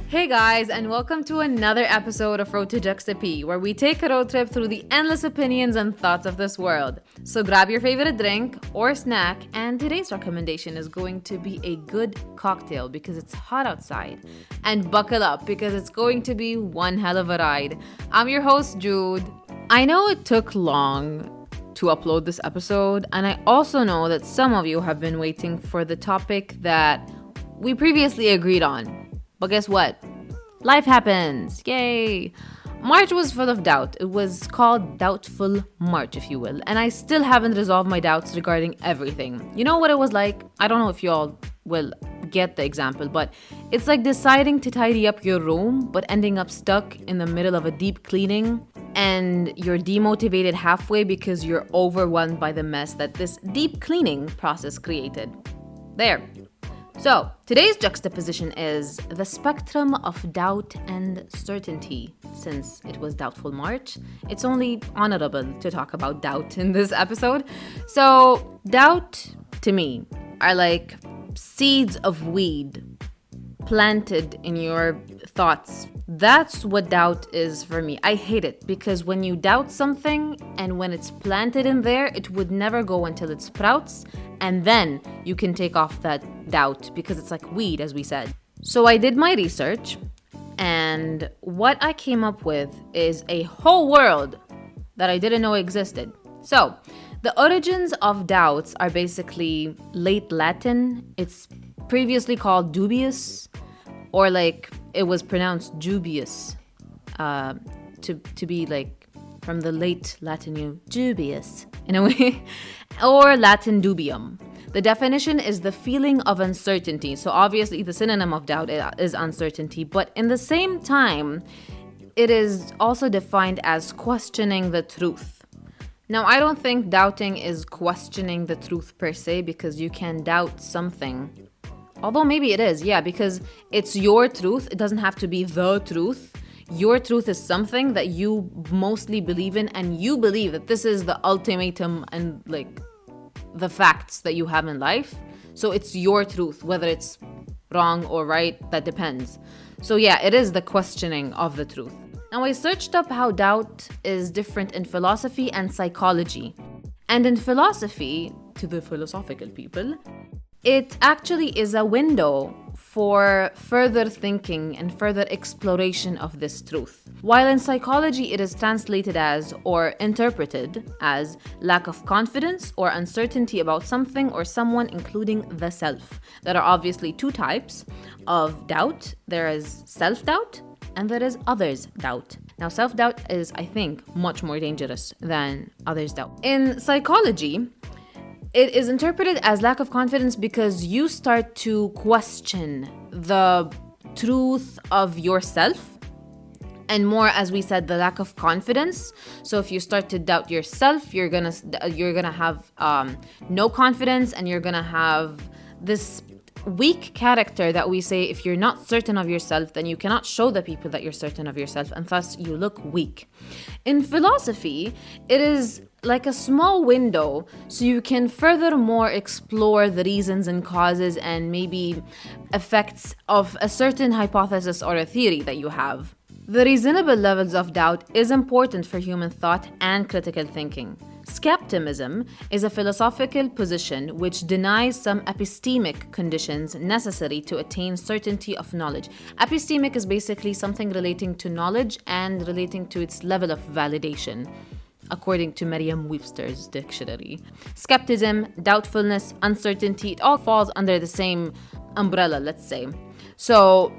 Hey guys, and welcome to another episode of Road to JuxtaP, where we take a road trip through the endless opinions and thoughts of this world. So grab your favorite drink or snack, and today's recommendation is going to be a good cocktail because it's hot outside. And buckle up because it's going to be one hell of a ride. I'm your host, Jude. I know it took long to upload this episode, and I also know that some of you have been waiting for the topic that we previously agreed on. But guess what? Life happens. Yay! March was full of doubt. It was called Doubtful March, if you will. And I still haven't resolved my doubts regarding everything. You know what it was like? I don't know if you all will get the example, but it's like deciding to tidy up your room, but ending up stuck in the middle of a deep cleaning. And you're demotivated halfway because you're overwhelmed by the mess that this deep cleaning process created. There. So, today's juxtaposition is the spectrum of doubt and certainty. Since it was Doubtful March, it's only honorable to talk about doubt in this episode. So, doubt, to me, are like seeds of weed planted in your thoughts. That's what doubt is for me. I hate it because when you doubt something and when it's planted in there, it would never go until it sprouts, and then you can take off that doubt because it's like weed, as we said. So I did my research, and what I came up with is a whole world that I didn't know existed. So the origins of doubts are basically late Latin. It's previously called dubious, or like it was pronounced dubious, to be like from the late Latin, dubious in a way, or Latin dubium. The definition is the feeling of uncertainty. So obviously the synonym of doubt is uncertainty, but in the same time, it is also defined as questioning the truth. Now, I don't think doubting is questioning the truth per se, because you can doubt something. Although maybe it is, yeah, because it's your truth. It doesn't have to be the truth. Your truth is something that you mostly believe in, and you believe that this is the ultimatum and like the facts that you have in life. So it's your truth, whether it's wrong or right, that depends. So yeah, it is the questioning of the truth. Now, I searched up how doubt is different in philosophy and psychology. And in philosophy, to the philosophical people, it actually is a window for further thinking and further exploration of this truth. While in psychology, it is translated as or interpreted as lack of confidence or uncertainty about something or someone, including the self. There are obviously two types of doubt. There is self-doubt and there is others' doubt. Now, self-doubt is, I think, much more dangerous than others' doubt. In psychology, it is interpreted as lack of confidence because you start to question the truth of yourself, and more, as we said, the lack of confidence. So if you start to doubt yourself, you're gonna have no confidence, and you're gonna have this weak character that we say if you're not certain of yourself, then you cannot show the people that you're certain of yourself, and thus you look weak. In philosophy, it is like a small window so you can furthermore explore the reasons and causes and maybe effects of a certain hypothesis or a theory that you have. The reasonable levels of doubt is important for human thought and critical thinking. Skepticism is a philosophical position which denies some epistemic conditions necessary to attain certainty of knowledge. Epistemic is basically something relating to knowledge and relating to its level of validation, according to Merriam-Webster's dictionary. Skepticism, doubtfulness, uncertainty, it all falls under the same umbrella, let's say. So,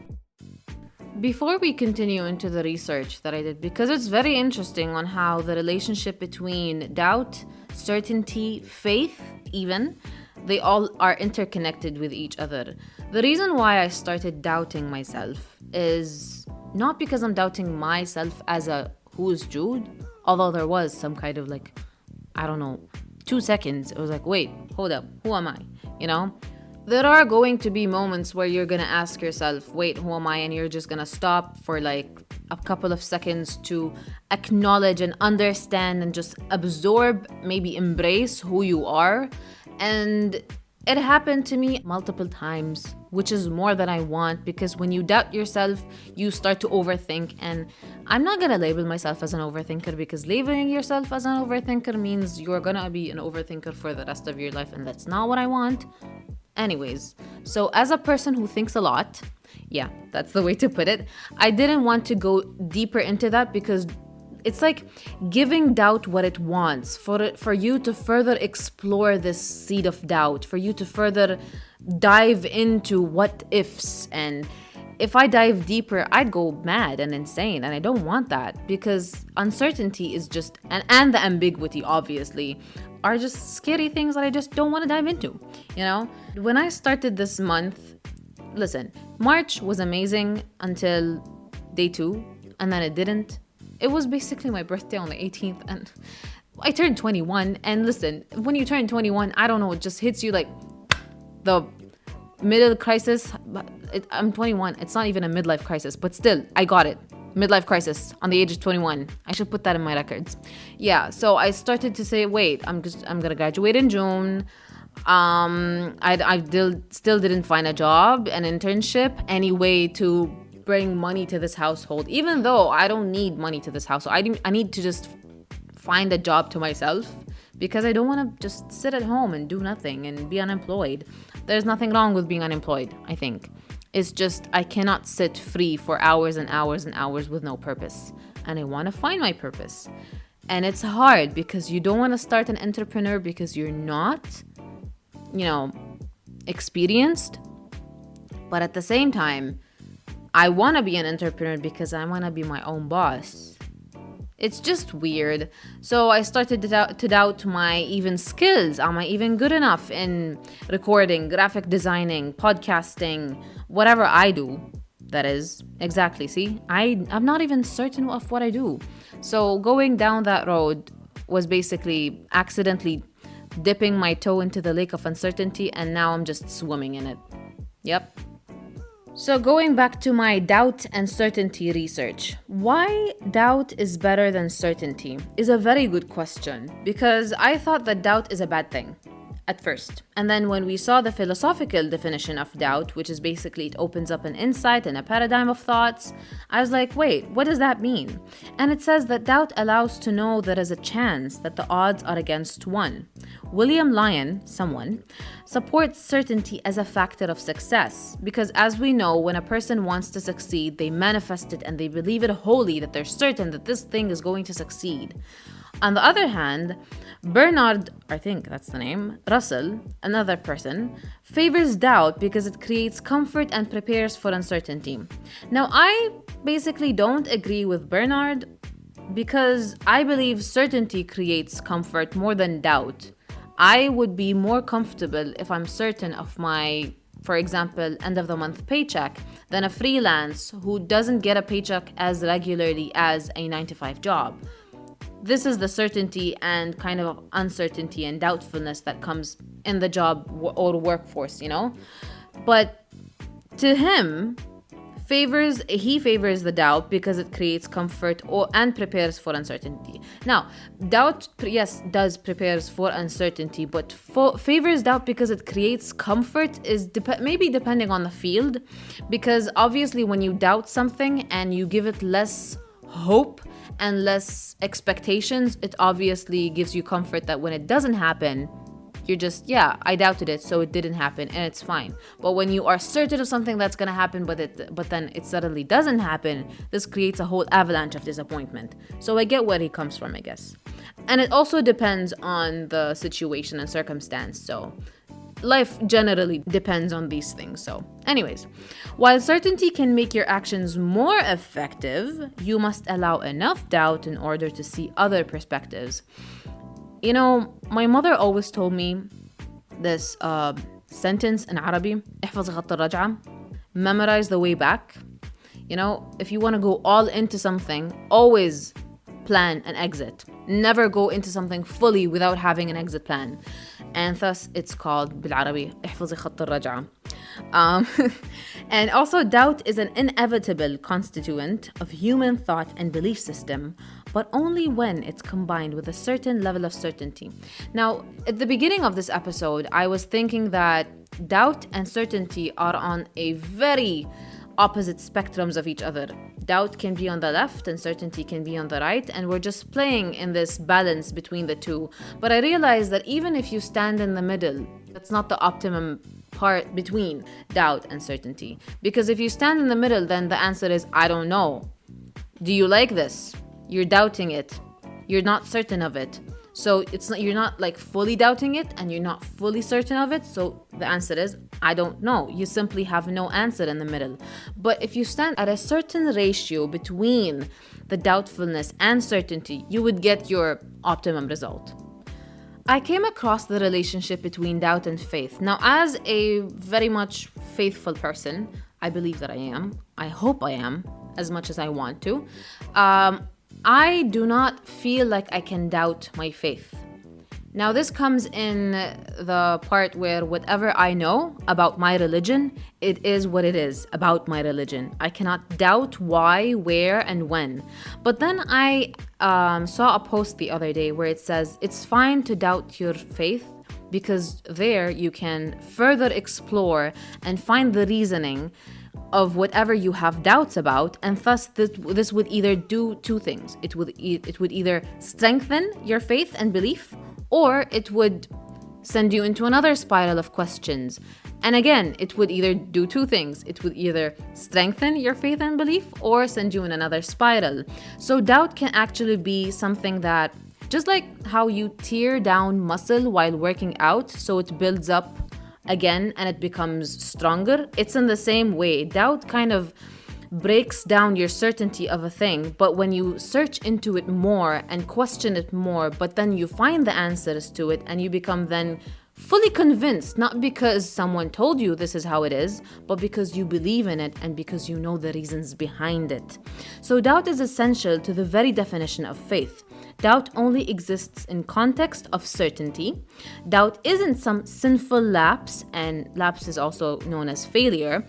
before we continue into the research that I did, because it's very interesting on how the relationship between doubt, certainty, faith, even, they all are interconnected with each other. The reason why I started doubting myself is not because I'm doubting myself as a who's Jude, although there was some kind of 2 seconds. It was like, wait, hold up, who am I? You know? There are going to be moments where you're gonna ask yourself, wait, who am I? And you're just gonna stop for like a couple of seconds to acknowledge and understand and just absorb, maybe embrace who you are. And It happened to me multiple times, which is more than I want, because when you doubt yourself, you start to overthink. And I'm not gonna label myself as an overthinker, because labeling yourself as an overthinker means you're gonna be an overthinker for the rest of your life, and that's not what I want. Anyways, so as a person who thinks a lot, yeah, that's the way to put it, I didn't want to go deeper into that, because it's like giving doubt what it wants, for you to further explore this seed of doubt, for you to further dive into what ifs. And if I dive deeper, I'd go mad and insane, and I don't want that, because uncertainty is just, and the ambiguity obviously are just scary things that I just don't want to dive into, you know? When I started this month, listen, March was amazing until day 2, and then it didn't. It was basically my birthday on the 18th, and I turned 21. And listen, when you turn 21, I don't know, it just hits you like the middle crisis. I'm 21. It's not even a midlife crisis, but still, I got it. Midlife crisis on the age of 21. I should put that in my records. Yeah, so I started to say, wait, I'm gonna graduate in June. I still didn't find a job, an internship, any way to bring money to this household, even though I don't need money to this household. I need to just find a job to myself, because I don't want to just sit at home and do nothing and be unemployed. There's nothing wrong with being unemployed, I think. It's just I cannot sit free for hours and hours and hours with no purpose, and I want to find my purpose. And it's hard, because you don't want to start an entrepreneur because you're not, experienced. But at the same time, I want to be an entrepreneur because I want to be my own boss. It's just weird. So I started to doubt my even skills. Am I even good enough in recording, graphic designing, podcasting, whatever I do? That is, exactly. See, I'm not even certain of what I do. So going down that road was basically accidentally dipping my toe into the lake of uncertainty, and now I'm just swimming in it. Yep. So going back to my doubt and certainty research, why doubt is better than certainty is a very good question, because I thought that doubt is a bad thing at first. And then when we saw the philosophical definition of doubt, which is basically it opens up an insight and a paradigm of thoughts, I was like, wait, what does that mean? And it says that doubt allows to know there is a chance that the odds are against one. William Lyon, someone, supports certainty as a factor of success, because as we know, when a person wants to succeed, they manifest it and they believe it wholly, that they're certain that this thing is going to succeed. On the other hand, Bernard, I think that's the name, Russell, another person, favors doubt because it creates comfort and prepares for uncertainty. Now, I basically don't agree with Bernard, because I believe certainty creates comfort more than doubt. I would be more comfortable if I'm certain of my, for example, end of the month paycheck than a freelance who doesn't get a paycheck as regularly as a 9-to-5 job. This is the certainty and kind of uncertainty and doubtfulness that comes in the job or workforce, But to him, he favors the doubt because it creates comfort and prepares for uncertainty. Now, doubt, yes, does prepares for uncertainty, but favors doubt because it creates comfort is maybe depending on the field, because obviously when you doubt something and you give it less hope and less expectations, it obviously gives you comfort that when it doesn't happen, you're just, I doubted it, so it didn't happen, and it's fine. But when you are certain of something that's gonna happen, but then it suddenly doesn't happen, this creates a whole avalanche of disappointment. So I get where he comes from, I guess. And it also depends on the situation and circumstance, so life generally depends on these things. So anyways, while certainty can make your actions more effective, you must allow enough doubt in order to see other perspectives. My mother always told me this sentence in Arabic, احفظ خط الرجعة, memorize the way back. If you want to go all into something, always plan an exit. Never go into something fully without having an exit plan. And thus it's called بالعربي احفظي خط الرجعة. And also doubt is an inevitable constituent of human thought and belief system, but only when it's combined with a certain level of certainty. Now, at the beginning of this episode, I was thinking that doubt and certainty are on a very opposite spectrums of each other. Doubt can be on the left and certainty can be on the right, and we're just playing in this balance between the two. But I realized that even if you stand in the middle, that's not the optimum part between doubt and certainty. Because if you stand in the middle, then the answer is, I don't know. Do you like this? You're doubting it. You're not certain of it. So you're not like fully doubting it and you're not fully certain of it. So the answer is, I don't know. You simply have no answer in the middle. But if you stand at a certain ratio between the doubtfulness and certainty, you would get your optimum result. I came across the relationship between doubt and faith. Now, as a very much faithful person, I believe that I am. I hope I am, as much as I want to. I do not feel like I can doubt my faith. Now, this comes in the part where whatever I know about my religion, it is what it is about my religion. I cannot doubt why, where, and when. But then I saw a post the other day where it says, it's fine to doubt your faith because there you can further explore and find the reasoning of whatever you have doubts about, and thus this would either do two things. It would either strengthen your faith and belief, or it would send you into another spiral of questions. And again, it would either do two things. It would either strengthen your faith and belief or send you in another spiral. So doubt can actually be something that, just like how you tear down muscle while working out so it builds up again and it becomes stronger, it's in the same way. Doubt kind of breaks down your certainty of a thing, but when you search into it more and question it more, but then you find the answers to it and you become then fully convinced, not because someone told you this is how it is, but because you believe in it and because you know the reasons behind it. So doubt is essential to the very definition of faith. Doubt only exists in context of certainty. Doubt isn't some sinful lapse, and lapse is also known as failure,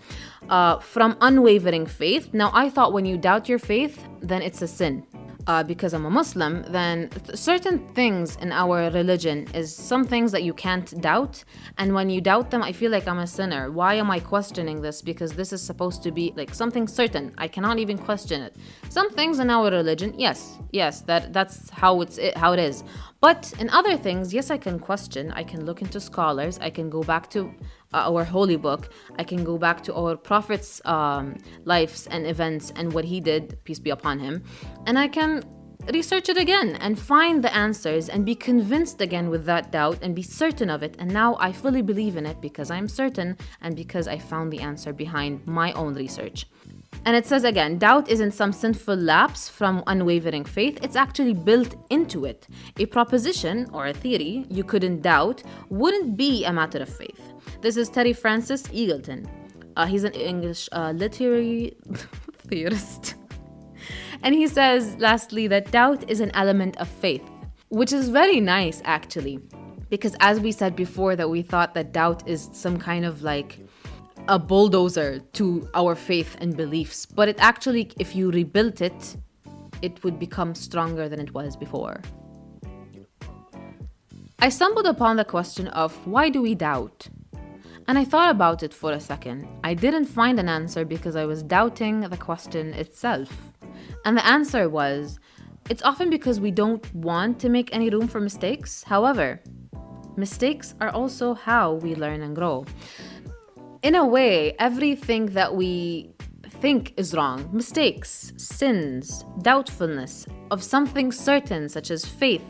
from unwavering faith. Now, I thought when you doubt your faith, then it's a sin. Because I'm a Muslim, then certain things in our religion is some things that you can't doubt. And when you doubt them, I feel like I'm a sinner. Why am I questioning this? Because this is supposed to be like something certain. I cannot even question it. Some things in our religion, yes, that's how it is. But in other things, yes, I can question. I can look into scholars. I can go back to our holy book. I can go back to our prophet's lives and events and what he did, peace be upon him. And I can research it again and find the answers and be convinced again with that doubt and be certain of it. And now I fully believe in it because I'm certain and because I found the answer behind my own research. And it says again, doubt isn't some sinful lapse from unwavering faith. It's actually built into it. A proposition or a theory you couldn't doubt wouldn't be a matter of faith. This is Terry Francis Eagleton. He's an English literary theorist. And he says, lastly, that doubt is an element of faith, which is very nice, actually. Because as we said before, that we thought that doubt is some kind of like a bulldozer to our faith and beliefs. But it actually, if you rebuilt it, it would become stronger than it was before. I stumbled upon the question of why do we doubt? And I thought about it for a second. I didn't find an answer because I was doubting the question itself. And the answer was, it's often because we don't want to make any room for mistakes. However, mistakes are also how we learn and grow. In a way, everything that we think is wrong, mistakes, sins, doubtfulness of something certain such as faith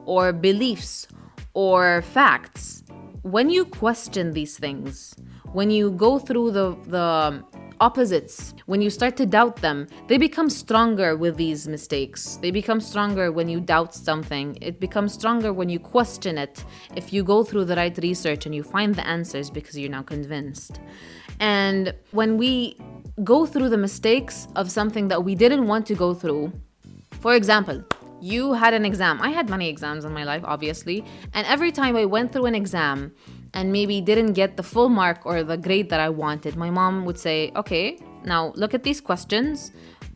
or beliefs or facts, when you question these things, when you go through the opposites, when you start to doubt them, they become stronger with these mistakes. They become stronger when you doubt something. It becomes stronger when you question it. If you go through the right research and you find the answers because you're now convinced. And when we go through the mistakes of something that we didn't want to go through, for example, you had an exam. I had many exams in my life, obviously. And every time I went through an exam and maybe didn't get the full mark or the grade that I wanted, my mom would say, okay, now look at these questions,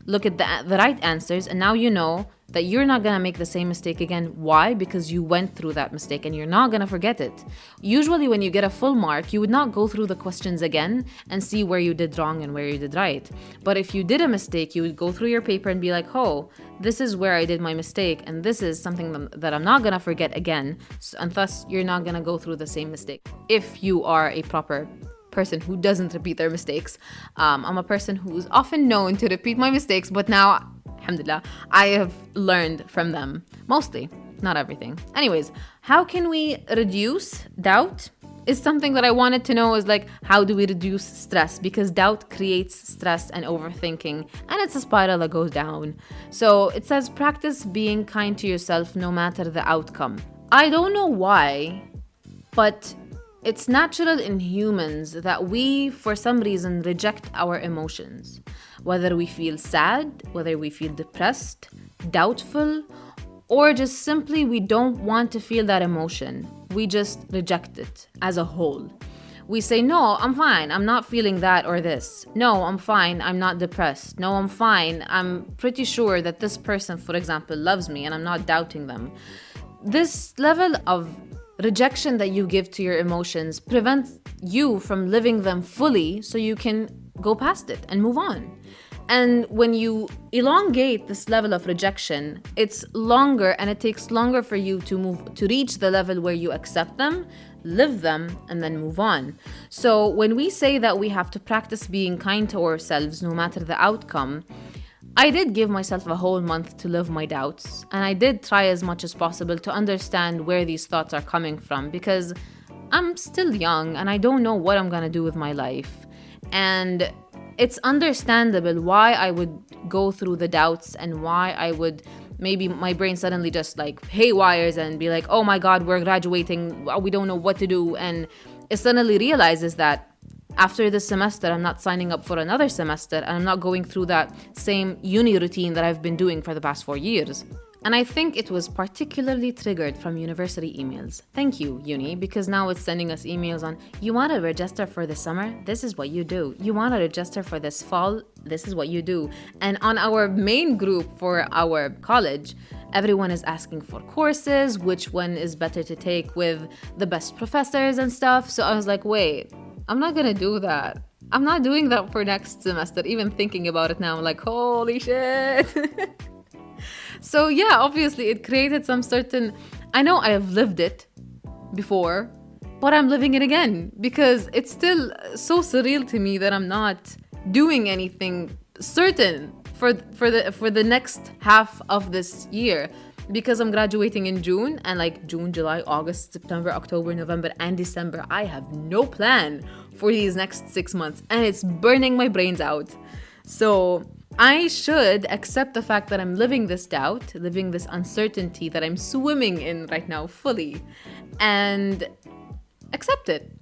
look at the right answers, and now you know that you're not gonna make the same mistake again. Why? Because you went through that mistake and you're not gonna forget it. Usually when you get a full mark, you would not go through the questions again and see where you did wrong and where you did right. But if you did a mistake, you would go through your paper and be like, oh, this is where I did my mistake, and this is something that I'm not gonna forget again, and thus you're not gonna go through the same mistake. If you are a proper person who doesn't repeat their mistakes. I'm a person who's often known to repeat my mistakes, but now, alhamdulillah, I have learned from them. Mostly, not everything. Anyways, how can we reduce doubt? Is something that I wanted to know, is like, how do we reduce stress? Because doubt creates stress and overthinking, and it's a spiral that goes down. So it says, practice being kind to yourself no matter the outcome. I don't know why, but it's natural in humans that we, for some reason, reject our emotions. Whether we feel sad, whether we feel depressed, doubtful, or just simply we don't want to feel that emotion. We just reject it as a whole. We say, no, I'm fine, I'm not feeling that or this. No, I'm fine, I'm not depressed. No, I'm fine, I'm pretty sure that this person, for example, loves me and I'm not doubting them. This level of rejection that you give to your emotions prevents you from living them fully, so you can go past it and move on. And when you elongate this level of rejection, it's longer and it takes longer for you to reach the level where you accept them, live them, and then move on. So when we say that we have to practice being kind to ourselves no matter the outcome, I did give myself a whole month to live my doubts, and I did try as much as possible to understand where these thoughts are coming from, because I'm still young and I don't know what I'm gonna do with my life. And it's understandable why I would go through the doubts and why I would, maybe my brain suddenly just like haywires and be like, oh my God, we're graduating, we don't know what to do. And it suddenly realizes that after this semester, I'm not signing up for another semester, and I'm not going through that same uni routine that I've been doing for the past 4 years. And I think it was particularly triggered from university emails. Thank you, uni, because now it's sending us emails on, you want to register for the summer? This is what you do. You want to register for this fall? This is what you do. And on our main group for our college, everyone is asking for courses, which one is better to take with the best professors and stuff. So I was like, wait, I'm not gonna do that. I'm not doing that for next semester. Even thinking about it now, I'm like, holy shit. So yeah, obviously it created some certain, I know I have lived it before, but I'm living it again because it's still so surreal to me that I'm not doing anything certain for the next half of this year. Because I'm graduating in June, and like June, July, August, September, October, November, and December, I have no plan for these next 6 months, and it's burning my brains out. So I should accept the fact that I'm living this doubt, living this uncertainty that I'm swimming in right now fully, and accept it.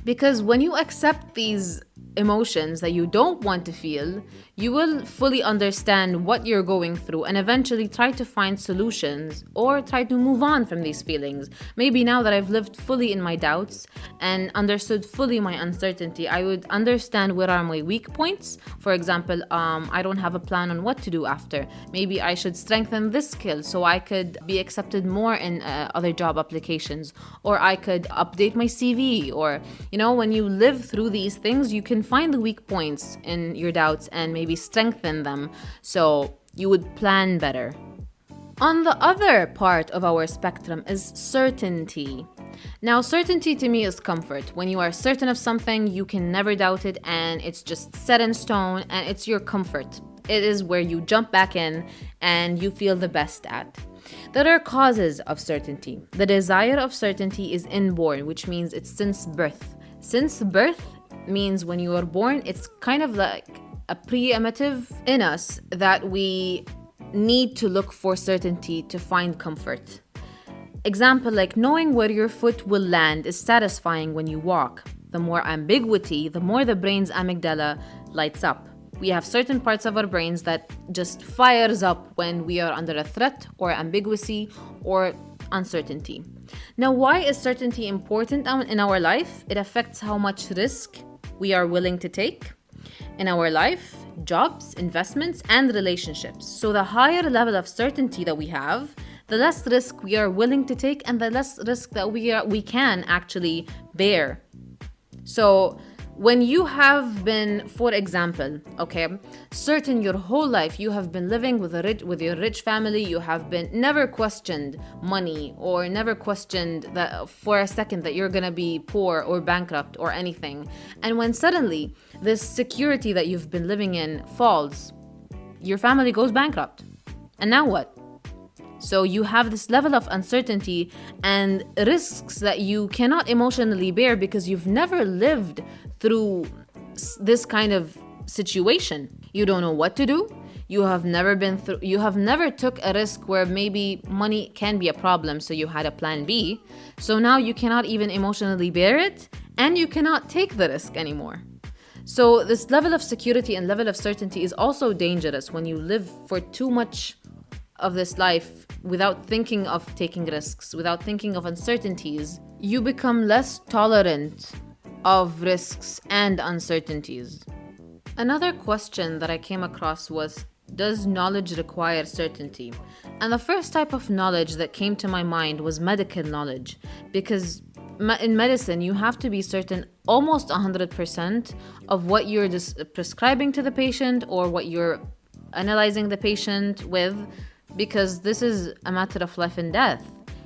Because when you accept these emotions that you don't want to feel, you will fully understand what you're going through and eventually try to find solutions or try to move on from these feelings. Maybe now that I've lived fully in my doubts and understood fully my uncertainty, I would understand where are my weak points. For example, I don't have a plan on what to do after. Maybe I should strengthen this skill so I could be accepted more in other job applications, or I could update my CV, or, when you live through these things, you can find the weak points in your doubts and maybe strengthen them so you would plan better. On the other part of our spectrum is certainty. Now, certainty to me is comfort. When you are certain of something, you can never doubt it, and it's just set in stone, and it's your comfort. It is where you jump back in and you feel the best at. There are causes of certainty. The desire of certainty is inborn, which means it's since birth. Since birth means when you are born, it's kind of like a primitive in us that we need to look for certainty to find comfort. Example, like knowing where your foot will land is satisfying when you walk. The more ambiguity, the more the brain's amygdala lights up. We have certain parts of our brains that just fires up when we are under a threat or ambiguity or uncertainty. Now, why is certainty important in our life? It affects how much risk we are willing to take. in our life, jobs, investments, and relationships. So the higher level of certainty that we have, the less risk we are willing to take and the less risk that we can actually bear. So when you have been, for example, certain your whole life you have been living with your rich family, you have been never questioned money or never questioned that for a second that you're gonna be poor or bankrupt or anything. And when suddenly this security that you've been living in falls, your family goes bankrupt. And now what? So you have this level of uncertainty and risks that you cannot emotionally bear because you've never lived through this kind of situation. You don't know what to do. You have never took a risk where maybe money can be a problem, so you had a plan B. So now you cannot even emotionally bear it and you cannot take the risk anymore. So this level of security and level of certainty is also dangerous when you live for too much of this life without thinking of taking risks, without thinking of uncertainties. You become less tolerant of risks and uncertainties. Another question that I came across was, does knowledge require certainty? And the first type of knowledge that came to my mind was medical knowledge, because in medicine you have to be certain almost 100% of what you're prescribing to the patient or what you're analyzing the patient with, because this is a matter of life and death.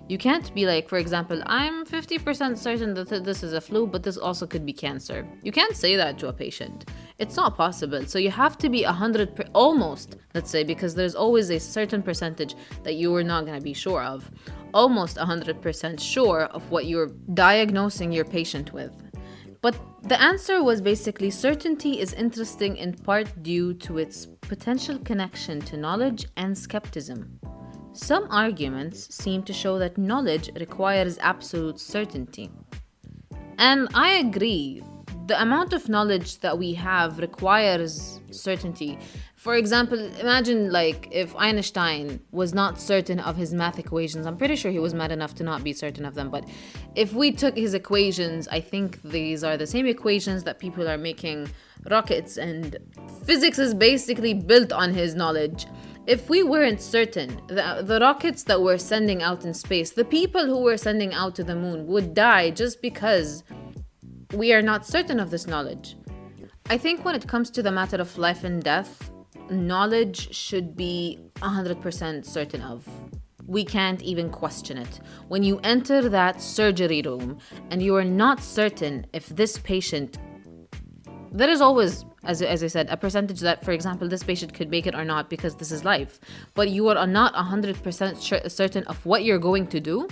You can't be like, for example, I'm 50% certain that this is a flu, but this also could be cancer. You can't say that to a patient. It's not possible. So you have to be almost, let's say, because there's always a certain percentage that you are not going to be sure of. Almost 100% sure of what you're diagnosing your patient with. But the answer was basically certainty is interesting in part due to its potential connection to knowledge and skepticism. Some arguments seem to show that knowledge requires absolute certainty. And I agree. The amount of knowledge that we have requires certainty. For example, imagine like if Einstein was not certain of his math equations. I'm pretty sure he was mad enough to not be certain of them. But if we took his equations, I think these are the same equations that people are making rockets, and physics is basically built on his knowledge. If we weren't certain, the rockets that we're sending out in space, the people who we're sending out to the moon would die just because we are not certain of this knowledge. I think when it comes to the matter of life and death, knowledge should be 100% certain of. We can't even question it. When you enter that surgery room and you are not certain if this patient, there is always, as I said, a percentage that, for example, this patient could make it or not because this is life. But you are not 100% certain of what you're going to do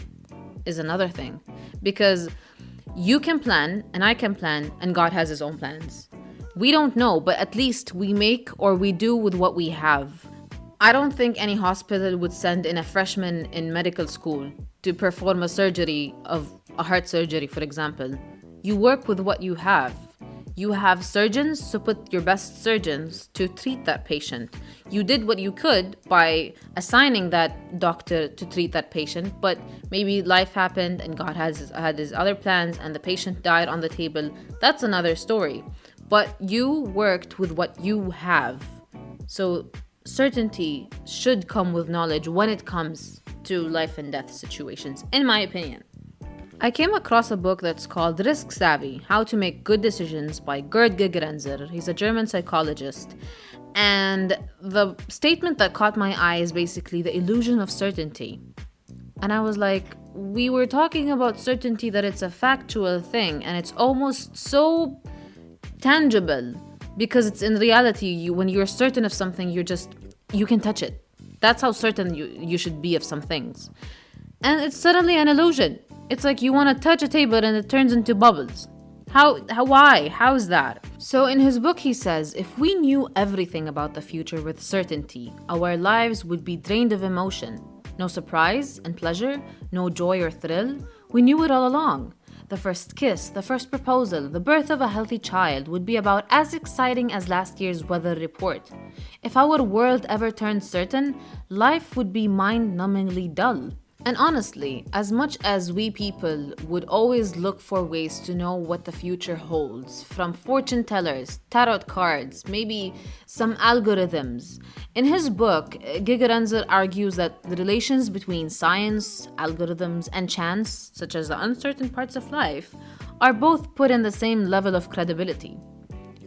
is another thing. Because you can plan and I can plan and God has his own plans. We don't know, but at least we make or we do with what we have. I don't think any hospital would send in a freshman in medical school to perform a surgery of a heart surgery, for example. You work with what you have. You have surgeons, so put your best surgeons to treat that patient. You did what you could by assigning that doctor to treat that patient, but maybe life happened and God had his other plans and the patient died on the table. That's another story. But you worked with what you have. So certainty should come with knowledge when it comes to life and death situations, in my opinion. I came across a book that's called Risk Savvy, How to Make Good Decisions by Gerd Gigerenzer. He's a German psychologist. And the statement that caught my eye is basically the illusion of certainty. And I was like, we were talking about certainty that it's a factual thing and it's almost so tangible because it's in reality, when you're certain of something, you can touch it. That's how certain you should be of some things. And it's suddenly an illusion. It's like you want to touch a table and it turns into bubbles. Why? How is that? So in his book, he says, if we knew everything about the future with certainty, our lives would be drained of emotion. No surprise and pleasure, no joy or thrill. We knew it all along. The first kiss, the first proposal, the birth of a healthy child would be about as exciting as last year's weather report. If our world ever turned certain, life would be mind-numbingly dull. And honestly, as much as we people would always look for ways to know what the future holds, from fortune tellers, tarot cards, maybe some algorithms, in his book, Gigerenzer argues that the relations between science, algorithms, and chance, such as the uncertain parts of life, are both put in the same level of credibility.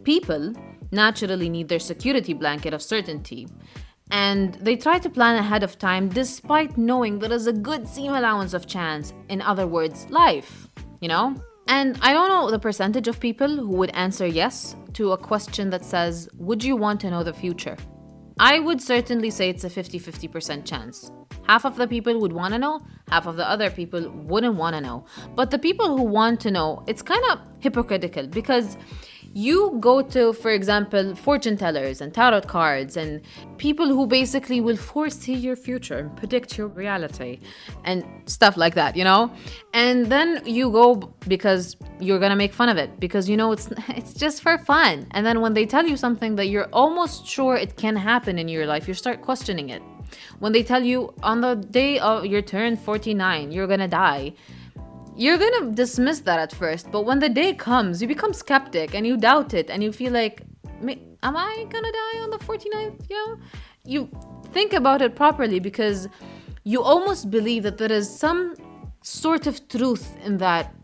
People naturally need their security blanket of certainty, and they try to plan ahead of time despite knowing there is a good seam allowance of chance, in other words, life, you know? And I don't know the percentage of people who would answer yes to a question that says, would you want to know the future? I would certainly say it's a 50-50% chance. Half of the people would want to know, half of the other people wouldn't want to know. But the people who want to know, it's kind of hypocritical because you go to, for example, fortune tellers and tarot cards and people who basically will foresee your future and predict your reality and stuff like that, you know? And then you go because you're gonna make fun of it because you know it's just for fun. And then when they tell you something that you're almost sure it can happen in your life, you start questioning it. When they tell you on the day of your turn 49, you're gonna die, you're gonna dismiss that at first, but when the day comes, you become skeptic and you doubt it and you feel like, am I gonna die on the 49th? You know? You think about it properly because you almost believe that there is some sort of truth in that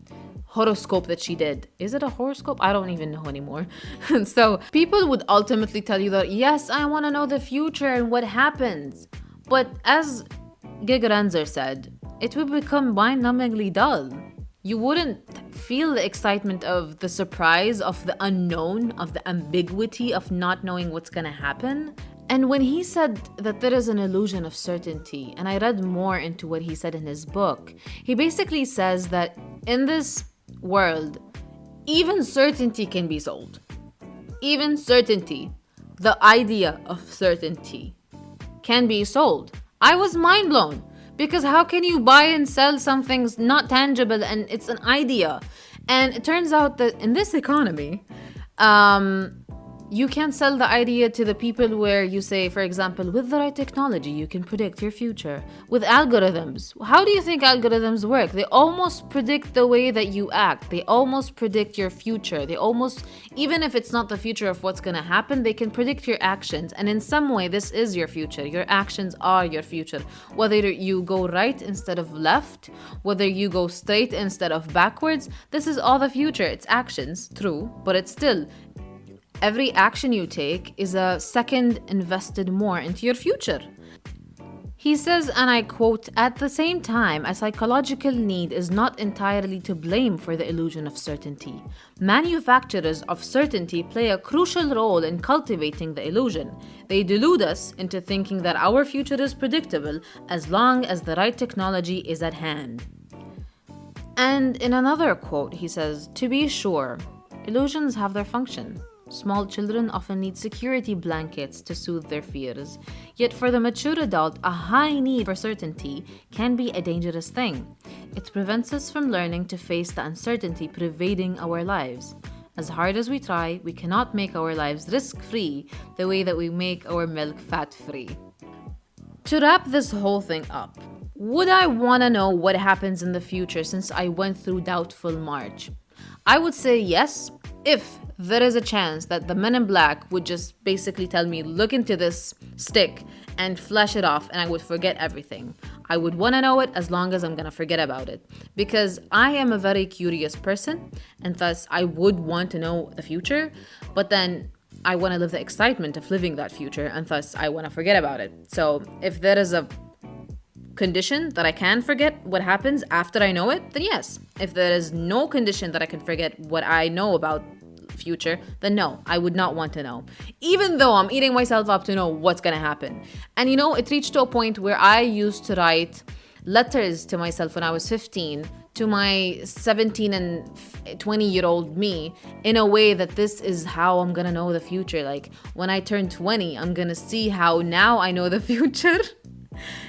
horoscope that she did. Is it a horoscope? I don't even know anymore. And so people would ultimately tell you that, yes, I wanna know the future and what happens. But as Gigerenzer said, it would become mind-numbingly dull. You wouldn't feel the excitement of the surprise, of the unknown, of the ambiguity of not knowing what's gonna happen. And when he said that there is an illusion of certainty, and I read more into what he said in his book, he basically says that in this world, even certainty can be sold. Even certainty, the idea of certainty, can be sold. I was mind blown. Because how can you buy and sell something's not tangible and it's an idea? And it turns out that in this economy, you can sell the idea to the people where you say, for example, with the right technology, you can predict your future. With algorithms, how do you think algorithms work? They almost predict the way that you act. They almost predict your future. They almost, even if it's not the future of what's going to happen, they can predict your actions. And in some way, this is your future. Your actions are your future. Whether you go right instead of left, whether you go straight instead of backwards, this is all the future. It's actions, true, but it's still every action you take is a second invested more into your future. He says, and I quote, "At the same time, a psychological need is not entirely to blame for the illusion of certainty. Manufacturers of certainty play a crucial role in cultivating the illusion. They delude us into thinking that our future is predictable as long as the right technology is at hand." And in another quote, he says, "To be sure, illusions have their function. Small children often need security blankets to soothe their fears. Yet for the mature adult, a high need for certainty can be a dangerous thing. It prevents us from learning to face the uncertainty pervading our lives. As hard as we try, we cannot make our lives risk-free the way that we make our milk fat-free." To wrap this whole thing up, would I want to know what happens in the future since I went through doubtful March? I would say yes, if there is a chance that the men in black would just basically tell me, look into this stick and flash it off and I would forget everything. I would want to know it as long as I'm going to forget about it. Because I am a very curious person and thus I would want to know the future, but then I want to live the excitement of living that future and thus I want to forget about it. So if there is a condition that I can forget what happens after I know it, then yes. If there is no condition that I can forget what I know about future, then no, I would not want to know. Even though I'm eating myself up to know what's gonna happen. And you know, it reached to a point where I used to write letters to myself when I was 15 to my 17 and 20-year-old me in a way that this is how I'm gonna know the future. Like when I turn 20, I'm gonna see how now I know the future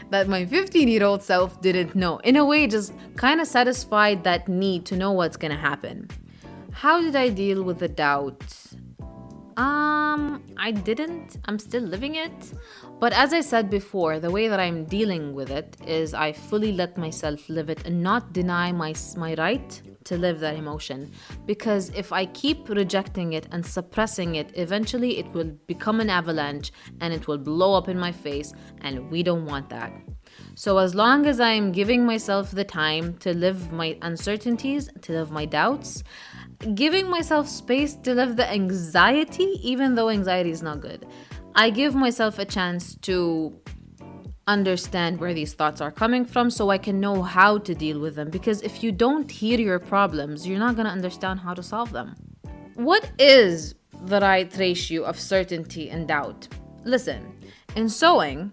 that my 15-year-old self didn't know. In a way, just kind of satisfied that need to know what's gonna happen. How did I deal with the doubt? I didn't. I'm still living it. But as I said before, the way that I'm dealing with it is I fully let myself live it and not deny my right to live that emotion. Because if I keep rejecting it and suppressing it, eventually it will become an avalanche and it will blow up in my face, and we don't want that. So as long as I'm giving myself the time to live my uncertainties, to live my doubts, giving myself space to live the anxiety, even though anxiety is not good, I give myself a chance to understand where these thoughts are coming from so I can know how to deal with them. Because if you don't hear your problems, you're not going to understand how to solve them. What is the right ratio of certainty and doubt? Listen, in sewing,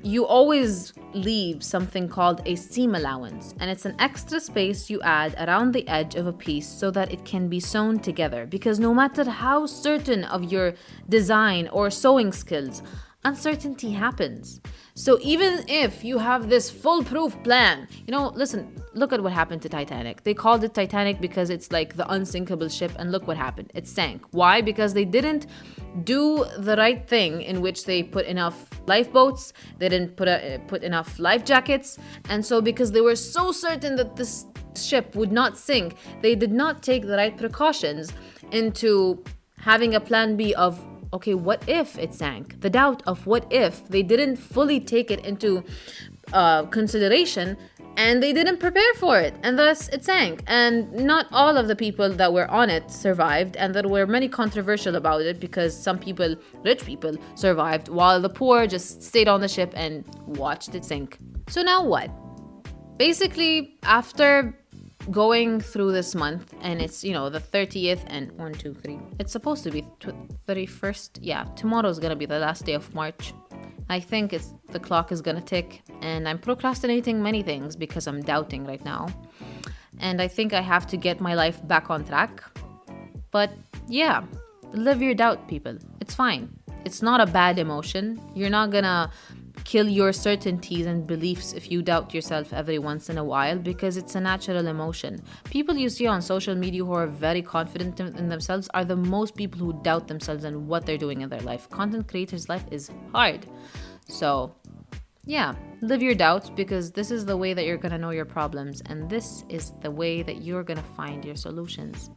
you always leave something called a seam allowance, and it's an extra space you add around the edge of a piece so that it can be sewn together. Because no matter how certain of your design or sewing skills, uncertainty happens. So even if you have this foolproof plan, listen, look at what happened to Titanic. They called it Titanic because it's like the unsinkable ship, and look what happened. It sank. Why? Because they didn't do the right thing, in which they put enough lifeboats, they didn't put enough life jackets, and so because they were so certain that this ship would not sink, they did not take the right precautions into having a plan B of, okay, what if it sank? The doubt of what if, they didn't fully take it into consideration, and they didn't prepare for it, and thus it sank. And not all of the people that were on it survived, and there were many controversial about it because some people, rich people, survived while the poor just stayed on the ship and watched it sink. So now what? Basically, after going through this month, and it's the 30th and 1 2 3, it's supposed to be 31st. Yeah, tomorrow's gonna be the last day of March. I think the clock is gonna tick, and I'm procrastinating many things because I'm doubting right now, and I think I have to get my life back on track. But yeah, live your doubt, people. It's fine. It's not a bad emotion. You're not gonna kill your certainties and beliefs if you doubt yourself every once in a while, because it's a natural emotion. People you see on social media who are very confident in themselves are the most people who doubt themselves and what they're doing in their life. Content creators' life is hard. So yeah, live your doubts, because this is the way that you're gonna know your problems, and this is the way that you're gonna find your solutions.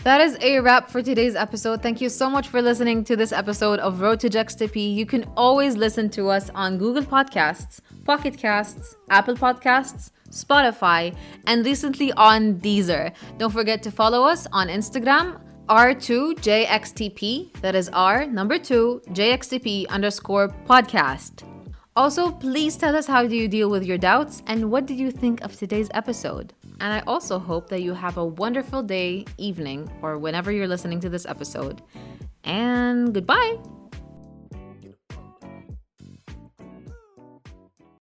That is a wrap for today's episode. Thank you so much for listening to this episode of Road to JuxtaP. You can always listen to us on Google Podcasts, Pocket Casts, Apple Podcasts, Spotify, and recently on Deezer. Don't forget to follow us on Instagram, R2JXTP. That is R2JXTP_podcast. Also, please tell us, how do you deal with your doubts, and what did you think of today's episode? And I also hope that you have a wonderful day, evening, or whenever you're listening to this episode. And goodbye!